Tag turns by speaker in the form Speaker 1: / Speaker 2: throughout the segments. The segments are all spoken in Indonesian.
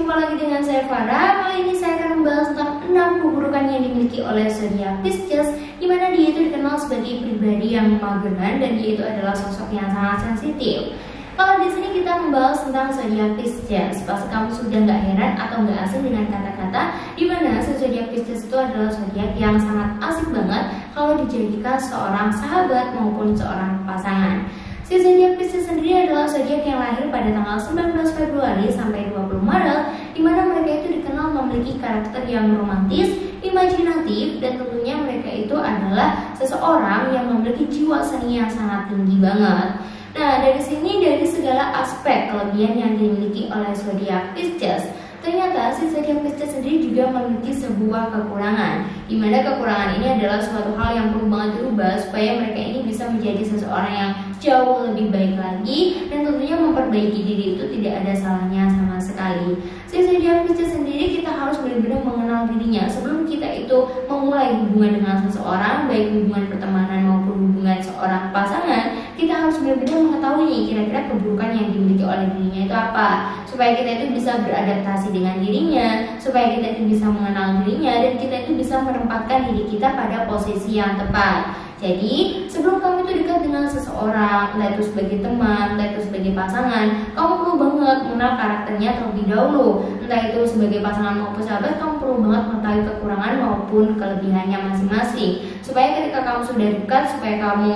Speaker 1: jumpa lagi dengan saya Farah. Kali ini saya akan membahas tentang 6 keburukan yang dimiliki oleh zodiak Pisces, di mana dia itu dikenal sebagai pribadi yang mageran dan dia itu adalah sosok yang sangat sensitif. Kalau di sini kita membahas tentang zodiak Pisces, pasti kamu sudah nggak heran atau nggak asing dengan kata-kata di mana zodiak Pisces itu adalah zodiak yang sangat asik banget kalau dijadikan seorang sahabat maupun seorang pasangan. Si zodiak Pisces sendiri adalah zodiak yang lahir pada tanggal 19 Februari sampai 20 Maret, di mana mereka itu dikenal memiliki karakter yang romantis, imajinatif, dan tentunya mereka itu adalah seseorang yang memiliki jiwa seni yang sangat tinggi banget. Nah, dari sini dari segala aspek kelebihan yang dimiliki oleh zodiak Pisces, ternyata si zodiak Pisces sendiri juga memiliki sebuah kekurangan, di mana kekurangan ini adalah suatu hal yang perlu banget dirubah supaya mereka ini bisa menjadi seseorang yang jauh lebih baik lagi, dan tentunya memperbaiki diri itu tidak ada salahnya sama sekali. Si zodiak Pisces sendiri kita harus benar-benar mengenal dirinya sebelum kita itu memulai hubungan dengan seseorang, baik hubungan pertemanan maupun hubungan seorang pasangan. Kita harus benar-benar mengetahui kira-kira keburukan yang dimiliki oleh dirinya itu apa, supaya kita itu bisa beradaptasi dengan dirinya, supaya kita itu bisa mengenal dirinya, dan kita itu bisa menempatkan diri kita pada posisi yang tepat. Jadi, sebelum kamu itu dekat dengan seseorang, entah itu sebagai teman, entah itu sebagai pasangan, kamu perlu banget mengenal karakternya terlebih dahulu. Entah itu sebagai pasangan maupun sahabat, kamu perlu banget mengetahui kekurangan maupun kelebihannya masing-masing. Supaya ketika kamu sudah dekat, supaya kamu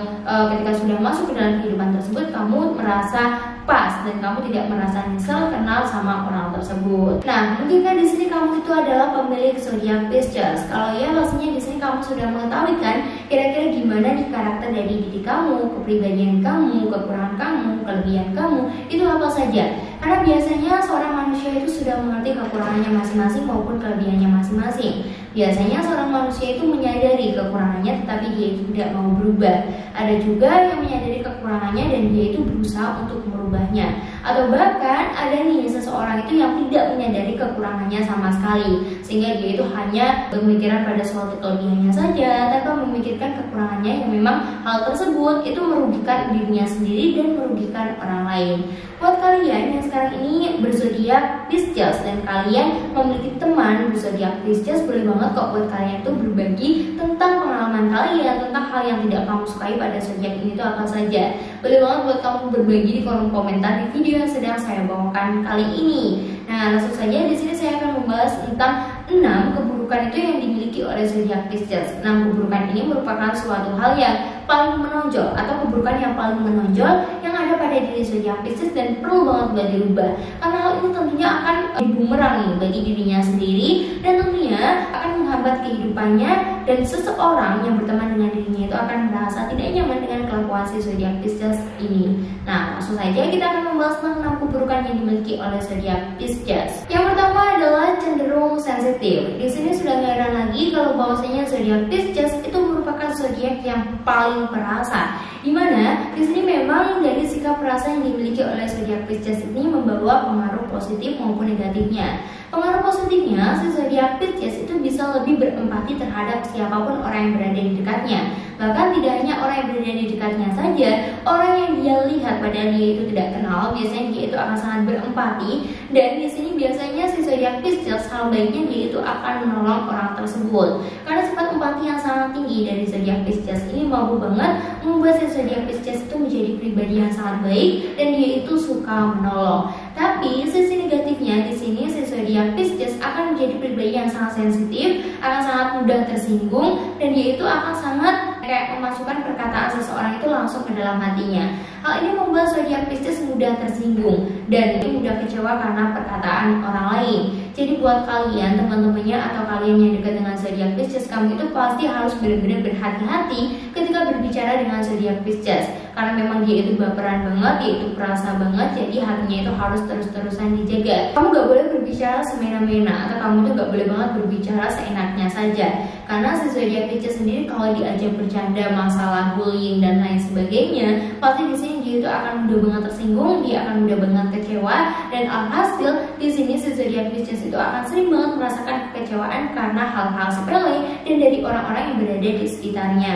Speaker 1: ketika sudah masuk ke dalam kehidupan tersebut, kamu merasa pas dan kamu tidak merasa nyesel kenal sama orang tersebut. Nah, mungkinkah di sini kamu itu adalah pemilik zodiak Pisces? Kalau ya, pastinya di sini kamu sudah mengetahui kan kira-kira gimana nih karakter dari diri kamu, kepribadian kamu, kekurangan kamu, kelebihan kamu, itu apa saja. Karena biasanya seorang manusia itu sudah mengerti kekurangannya masing-masing maupun kelebihannya masing-masing. Biasanya seorang manusia itu menyadari kekurangannya tetapi dia itu tidak mau berubah. Ada juga yang menyadari kekurangannya dan dia itu berusaha untuk merubahnya. Atau bahkan ada nih seseorang itu yang tidak menyadari kekurangannya sama sekali, sehingga dia itu hanya berpikiran pada suatu kelebihannya saja tanpa memikirkan kekurangannya yang memang hal tersebut itu merugikan dirinya sendiri dan merugikan orang lain. Buat kalian yang sekarang ini berzodiak Pisces dan kalian memiliki teman berzodiak Pisces, boleh banget kok buat kalian itu berbagi tentang pengalaman kalian, tentang hal yang tidak kamu sukai pada zodiak ini itu apa saja. Boleh banget buat kamu berbagi di kolom komentar di video yang sedang saya bawakan kali ini. Nah, langsung saja di sini saya akan membahas tentang 6 keburukan itu yang dimiliki oleh zodiak Pisces. 6 keburukan ini merupakan suatu hal yang paling menonjol atau keburukan yang paling menonjol yang ada pada diri zodiak Pisces dan perlu banget buat dirubah. Karena hal ini tentunya akan bumerang bagi dirinya sendiri dan tentunya akan menghambat kehidupannya, dan seseorang yang berteman dengan dirinya itu akan merasa tidak nyaman dengan kelakuan si zodiak Pisces ini. Nah, langsung saja kita akan membahas tentang 6 keburukan yang dimiliki oleh zodiak Pisces. Yang pertama adalah cenderung sensitif. Di sini sudah nggak heran lagi kalau bahwasanya zodiak Pisces itu merupakan zodiak yang paling perasa. Dimana di sini memang dari sikap perasa yang dimiliki oleh zodiak Pisces ini membawa pengaruh positif maupun negatifnya. Pengaruh positifnya, si zodiak Pisces itu bisa lebih berempati terhadap siapapun orang yang berada di dekatnya. Bahkan tidak hanya orang yang berada di dekatnya saja, orang yang dia lihat padahal dia itu tidak kenal, biasanya dia itu akan sangat berempati. Dan di sini biasanya si zodiak Pisces hal baiknya dia itu akan menolong orang tersebut. Karena sifat empati yang sangat tinggi dari zodiak Pisces ini mampu banget membuat si zodiak Pisces itu menjadi pribadi yang sangat baik dan dia itu suka menolong. Tapi sisi negatifnya di sini si zodiak Pisces akan menjadi pribadi yang sangat sensitif, akan sangat mudah tersinggung, dan dia itu akan sangat kayak memasukkan perkataan seseorang itu langsung ke dalam hatinya. Hal ini membuat zodiak Pisces mudah tersinggung dan mudah kecewa karena perkataan orang lain. Jadi buat kalian teman-temannya atau kalian yang dekat dengan zodiak Pisces, kamu itu pasti harus benar-benar berhati-hati ketika berbicara dengan zodiak Pisces. Karena memang dia itu baperan banget, dia itu perasa banget, jadi hatinya itu harus terus-terusan dijaga. Kamu gak boleh berbicara semena-mena, atau kamu tuh gak boleh banget berbicara seenaknya saja. Karena si zodiak Pisces sendiri kalau diajak bercanda masalah bullying dan lain sebagainya, pasti di sini dia itu akan mudah banget tersinggung, dia akan mudah banget kecewa, dan alhasil di sini si zodiak Pisces itu akan sering banget merasakan kekecewaan karena hal-hal sepele dan dari orang-orang yang berada di sekitarnya.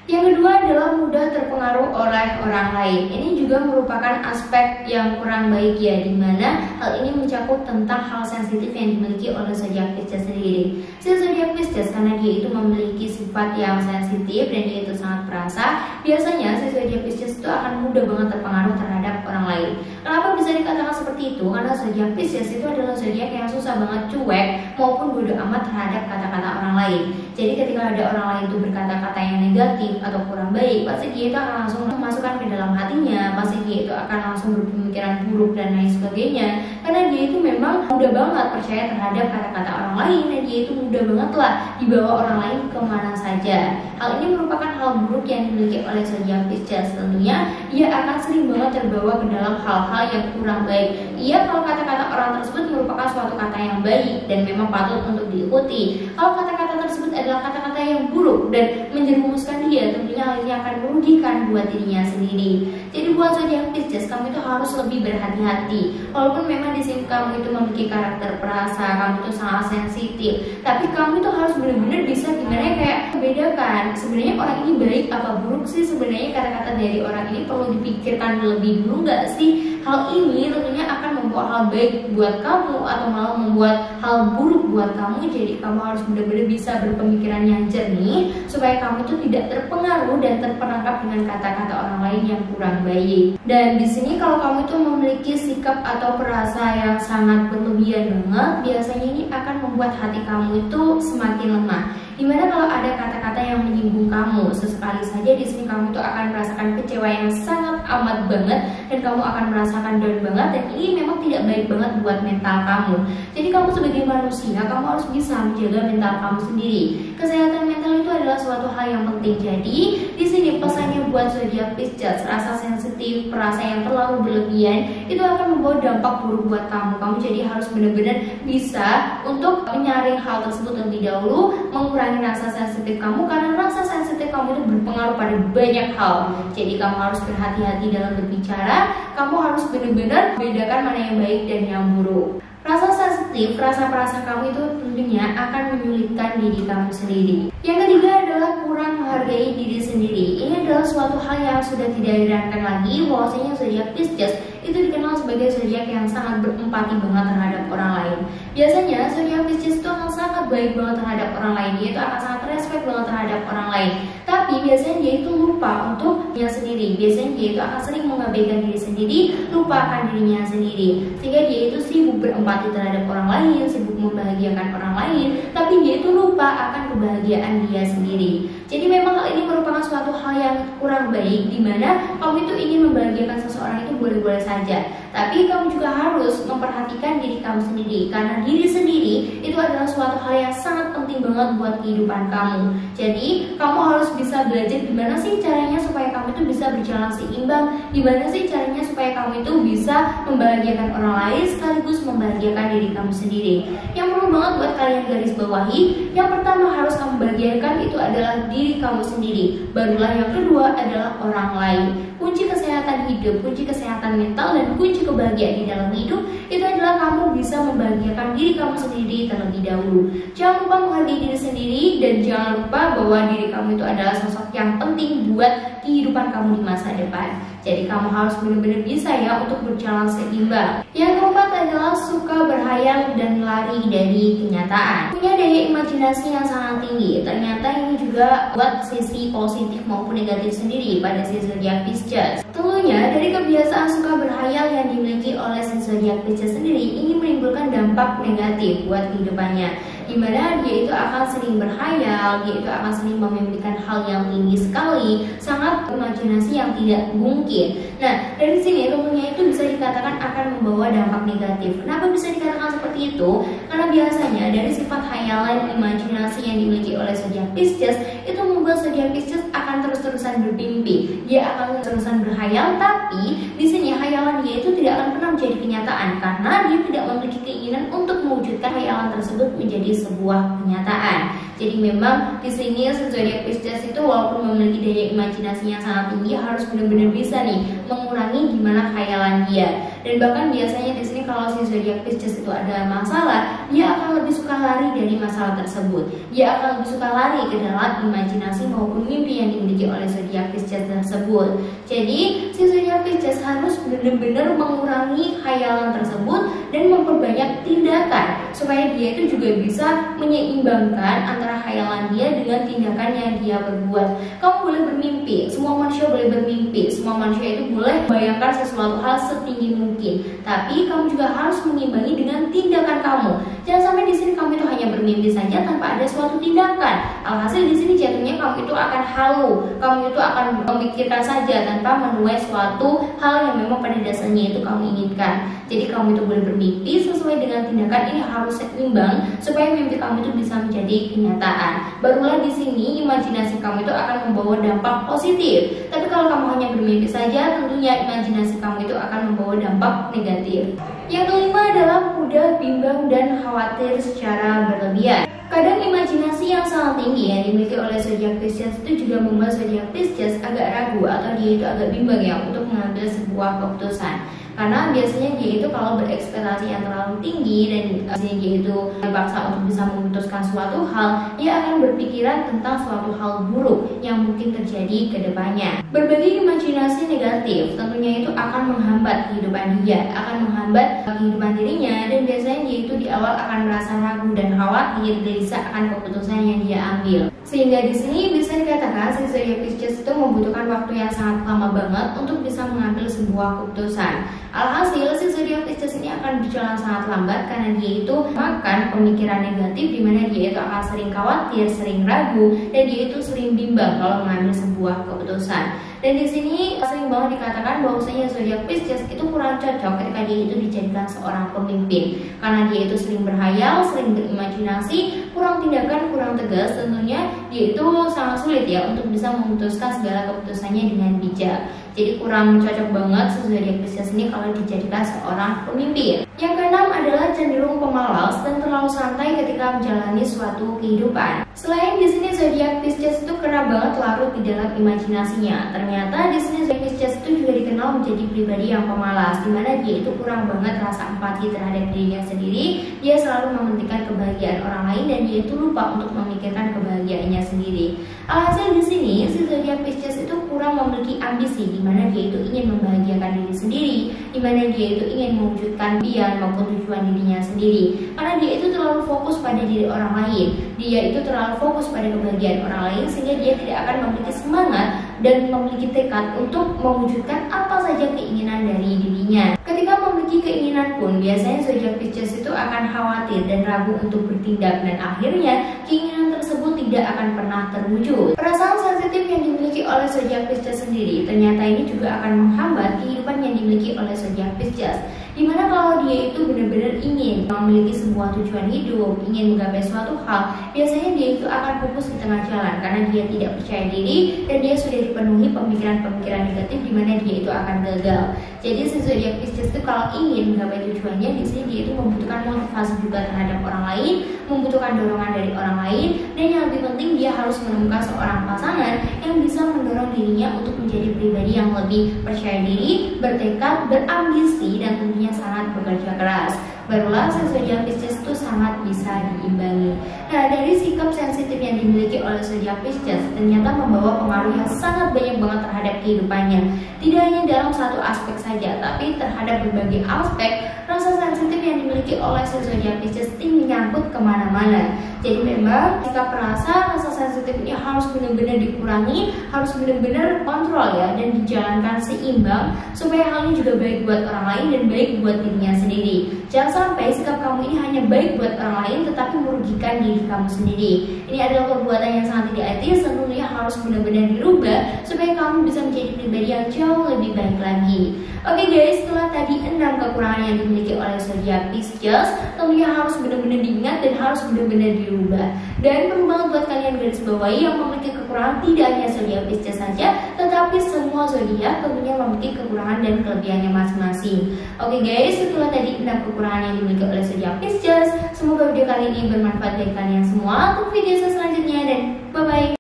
Speaker 1: Yang kedua adalah mudah terpengaruh oleh orang lain. Ini juga merupakan aspek yang kurang baik ya, dimana hal ini mencakup tentang hal sensitif yang dimiliki oleh zodiak Pisces sendiri. Si zodiak Pisces karena dia itu memiliki sifat yang sensitif dan dia itu sangat perasa, biasanya si zodiak Pisces itu akan mudah banget terpengaruh terhadap orang lain. Kenapa bisa dikatakan seperti itu? Karena zodiak Pisces itu adalah zodiak yang susah banget cuek maupun bodoh amat terhadap kata-kata orang lain. Jadi ketika ada orang lain itu berkata-kata yang negatif atau kurang baik, pasti dia itu akan langsung memasukkan ke dalam hatinya, pasti dia itu akan langsung berpemikiran buruk dan lain sebagainya. Karena dia itu memang mudah banget percaya terhadap kata-kata orang lain, dan dia itu mudah banget lah dibawa orang lain kemana saja. Hal ini merupakan hal buruk yang dimiliki oleh zodiak Pisces. Tentunya ia akan sering banget terbawa ke dalam hal-hal yang kurang baik. Ia kalau kata-kata orang tersebut merupakan suatu kata yang baik dan memang patut untuk diikuti. Kalau kata-kata tersebut adalah kata-kata yang buruk dan menjerumuskan dia, tentunya hal ini akan merugikan buat dirinya sendiri. Jadi buat zodiak Pisces, kamu itu harus lebih berhati-hati. Walaupun memang di sini kamu itu memiliki karakter perasa, kamu itu sangat sensitif, tapi kamu itu harus benar-benar bisa gimana ya, kayak membedakan sebenarnya orang ini baik apa buruk sih. Sebenarnya kata-kata dari orang ini perlu dipikirkan lebih dulu nggak sih? Hal ini tentunya akan membawa hal baik buat kamu atau malah membuat hal buruk buat kamu. Jadi kamu harus benar-benar bisa berpemikiran yang jernih supaya kamu itu tidak terpengaruh dan terperangkap dengan kata-kata orang lain yang kurang baik. Dan di sini kalau kamu itu memiliki sikap atau perasa yang sangat berlebihan banget, biasanya ini akan membuat hati kamu itu semakin lemah. Dimana kalau ada kata-kata yang menyinggung kamu, sesekali saja di sini kamu tuh akan merasakan kecewa yang sangat amat banget dan kamu akan merasakan down banget, dan ini memang tidak baik banget buat mental kamu. Jadi kamu sebagai manusia, kamu harus bisa menjaga mental kamu sendiri. Kesehatan mental itu adalah suatu hal yang penting. Jadi di sini pesannya buat zodiak Pisces, rasa sensitif, perasa yang terlalu berlebihan itu akan membawa dampak buruk buat kamu. Kamu jadi harus benar-benar bisa untuk menyaring hal tersebut lebih dahulu, mengurangi rasa sensitif kamu, karena rasa sensitif kamu itu berpengaruh pada banyak hal. Jadi kamu harus berhati-hati dalam berbicara, kamu harus benar-benar membedakan mana yang baik dan yang buruk. Rasa sensitif, rasa perasa kamu itu tentunya akan menyulitkan diri kamu sendiri. Yang ketiga adalah kurang menghargai diri sendiri. Ini adalah suatu hal yang sudah tidak diragukan lagi, bahwasanya zodiak Pisces itu dikenal sebagai zodiak yang sangat berempati banget terhadap orang lain. Biasanya zodiak Pisces itu akan sangat baik banget terhadap orang lain, dia itu akan sangat respect banget terhadap orang lain. Tapi biasanya dia itu lupa untuk dirinya sendiri. Biasanya dia itu akan sering mengabaikan diri sendiri, lupakan dirinya sendiri, sehingga dia itu sibuk berempati terhadap orang lain, sibuk membahagiakan orang lain, tapi dia itu lupa akan kebahagiaan dia sendiri. Jadi memang hal ini merupakan suatu hal yang kurang baik, dimana kamu itu ingin membahagiakan seseorang itu boleh-boleh saja, tapi kamu juga harus memperhatikan diri kamu sendiri, karena diri sendiri itu adalah suatu hal yang sangat penting banget buat kehidupan kamu. Jadi kamu harus bisa belajar gimana sih caranya supaya kamu itu bisa berjalan seimbang, gimana sih caranya supaya kamu itu bisa membahagiakan orang lain sekaligus membahagiakan diri kamu sendiri. Yang perlu banget buat kalian garis bawahi, yang pertama harus kamu bahagiakan itu adalah diri kamu sendiri, barulah yang kedua adalah orang lain. Kunci kesehatan hidup, kunci kesehatan mental, dan kunci kebahagiaan di dalam hidup itu adalah kamu bisa membahagiakan diri kamu sendiri terlebih dahulu. Jangan lupa menghargai diri sendiri, dan jangan lupa bahwa diri kamu itu adalah sosok yang penting buat kehidupan kamu di masa depan. Jadi kamu harus benar-benar bisa ya untuk berjalan seimbang. Yang keempat adalah suka berhayal dan lari dari kenyataan. Punya daya imajinasi yang sangat tinggi. Ternyata ini juga buat sisi positif maupun negatif sendiri pada si zodiak Pisces. Tentunya dari kebiasaan suka berhayal yang dimiliki oleh si zodiak Pisces sendiri, ini menimbulkan dampak negatif buat kehidupannya, dimana dia itu akan sering berhayal, dia itu akan sering memimpikan hal yang tinggi sekali, sangat imajinasi yang tidak mungkin. Nah, dari sini tentunya itu bisa dikatakan akan membawa dampak negatif. Kenapa bisa dikatakan seperti itu? Karena biasanya dari sifat hayalan, imajinasi yang dimiliki oleh zodiak Pisces itu membuat zodiak Pisces akan terus-terusan bermimpi. Dia akan terus-terusan berhayal, tapi di sini hayalan dia itu tidak akan pernah menjadi kenyataan karena dia tidak memiliki keinginan untuk mewujudkan hayalan tersebut menjadi sebuah kenyataan. Jadi memang di sini zodiak Pisces itu walaupun memiliki daya imajinasi yang sangat tinggi, harus benar-benar bisa nih mengurangi gimana khayalan dia. Dan bahkan biasanya di sini kalau si zodiak Pisces itu ada masalah, dia akan lebih suka lari dari masalah tersebut. Dia akan lebih suka lari ke dalam imajinasi maupun mimpi yang dimiliki oleh zodiak Pisces tersebut. Jadi si zodiak Pisces harus benar-benar mengurangi khayalan tersebut dan memperbanyak tindakan supaya dia itu juga bisa menyeimbangkan antara khayalan dia dengan tindakan yang dia berbuat. Kamu boleh bermimpi, semua manusia boleh bermimpi, semua manusia itu boleh membayangkan sesuatu hal setinggi mungkin, tapi kamu juga harus mengimbangi dengan tindakan kamu. Jangan sampai di sini kamu itu hanya bermimpi saja tanpa ada suatu tindakan. Alhasil di sini jatuhnya kamu itu akan halu, kamu itu akan memikirkan saja tanpa menuai suatu hal yang memang pada dasarnya itu kamu inginkan. Jadi kamu itu boleh bermimpi sesuai dengan tindakan, ini harus seimbang supaya mimpi kamu itu bisa menjadi kenyataan. Barulah di sini imajinasi kamu itu akan membawa dampak positif. Tapi kalau kamu hanya bermimpi saja, tentunya imajinasi kamu itu akan membawa dampak negatif. Yang kelima adalah mudah bimbang dan khawatir secara berlebihan. Kadang imajinasi yang sangat tinggi yang dimiliki oleh zodiak Pisces itu juga membuat zodiak Pisces agak ragu atau dia itu agak bimbang ya untuk mengambil sebuah keputusan. Karena biasanya dia itu kalau berekspektasi yang terlalu tinggi dan biasanya dia itu dipaksa untuk bisa memutuskan suatu hal, dia akan berpikiran tentang suatu hal buruk yang mungkin terjadi ke depannya. Berbagai imajinasi negatif tentunya itu akan menghambat kehidupan dia, akan menghambat kehidupan dirinya, dan biasanya dia itu di awal akan merasa ragu dan khawatir gelisah akan keputusan yang dia ambil. Sehingga di sini bisa dikatakan si zodiak Pisces itu membutuhkan waktu yang sangat lama banget untuk bisa mengambil sebuah keputusan. Alhasil si zodiak Pisces ini akan berjalan sangat lambat karena dia itu makan pemikiran negatif, di mana dia itu akan sering khawatir, sering ragu, dan dia itu sering bimbang kalau mengambil sebuah keputusan. Dan di sini sering banget dikatakan bahwasanya zodiak Pisces itu kurang cocok ketika dia itu dijadikan seorang pemimpin, karena dia itu sering berhayal, sering berimajinasi, kurang tindakan, kurang tegas. Tentunya dia itu sangat sulit ya untuk bisa memutuskan segala keputusannya dengan bijak. Jadi kurang cocok banget zodiak Pisces ini kalau dijadikan seorang pemimpin. Yang keenam adalah cenderung pemalas dan terlalu santai ketika menjalani suatu kehidupan. Selain di sini zodiak Pisces itu kerap banget larut di dalam imajinasinya. Ternyata di sini zodiak Pisces itu juga dikenal menjadi pribadi yang pemalas, di mana dia itu kurang banget rasa empati terhadap dirinya sendiri. Dia selalu mementingkan kebahagiaan orang lain dan dia itu lupa untuk memikirkan kebahagiaannya sendiri. Alhasil di sini si zodiak Pisces itu kurang memiliki ambisi, di mana dia itu ingin membahagiakan diri sendiri, di mana dia itu ingin mewujudkan impian maupun tujuan dirinya sendiri. Karena dia itu terlalu fokus pada diri orang lain, dia itu terlalu fokus pada kebahagiaan orang lain, sehingga dia tidak akan memiliki semangat dan memiliki tekad untuk mewujudkan apa saja keinginan dari dirinya. Ketika memiliki keinginan pun, biasanya zodiak Pisces itu akan khawatir dan ragu untuk bertindak, dan akhirnya keinginan tersebut tidak akan pernah terwujud. Perasaan sensitif yang dimiliki oleh zodiak Pisces sendiri ternyata ini juga akan menghambat kehidupan yang dimiliki oleh zodiak Pisces. Dimana kalau dia itu benar-benar ingin memiliki sebuah tujuan hidup, ingin menggapai suatu hal, biasanya dia itu akan pupus di tengah jalan karena dia tidak percaya diri dan dia sudah dipenuhi pemikiran-pemikiran negatif, di mana dia itu akan gagal. Jadi si zodiak Pisces itu kalau ingin menggapai tujuannya, di sini dia itu membutuhkan motivasi juga terhadap orang lain, membutuhkan dorongan dari orang lain, dan yang lebih penting dia harus menemukan seorang pasangan yang bisa mendorong dirinya untuk menjadi pribadi yang lebih percaya diri, bertekad, berambisi, dan tentunya sangat bekerja keras. Barulah si zodiak Pisces itu sangat bisa diimbangi. Nah, dari sikap sensitif yang dimiliki oleh zodiak Pisces ternyata membawa pengaruh yang sangat banyak banget terhadap kehidupannya. Tidak hanya dalam satu aspek saja, tapi terhadap berbagai aspek. Rasa sensitif yang dimiliki oleh si zodiak Pisces ini menyangkut kemana-mana. Jadi memang sikap rasa sensitif ini harus benar-benar dikurangi, harus benar-benar kontrol ya, dan dijalankan seimbang supaya hal ini juga baik buat orang lain dan baik buat dirinya sendiri. Jangan sampai sikap kamu ini hanya baik buat orang lain tetapi merugikan diri kamu sendiri. Ini adalah perbuatan yang sangat tidak etis, tentunya harus benar-benar dirubah supaya kamu bisa menjadi pribadi yang jauh lebih baik lagi. Oke guys, setelah tadi 6 kekurangan yang dimiliki oleh zodiak Pisces, tentunya harus benar-benar diingat dan harus benar-benar dirubah. Dan perlu banget buat kalian garis bawahi yang memiliki kekurangan tidak hanya zodiak Pisces saja, tetapi tapi semua zodiak tentunya memiliki kekurangan dan kelebihannya masing-masing. Oke guys, itulah tadi 6 kekurangan yang dimiliki oleh zodiak Pisces. Semoga video kali ini bermanfaat bagi kalian semua. Untuk video selanjutnya dan bye bye.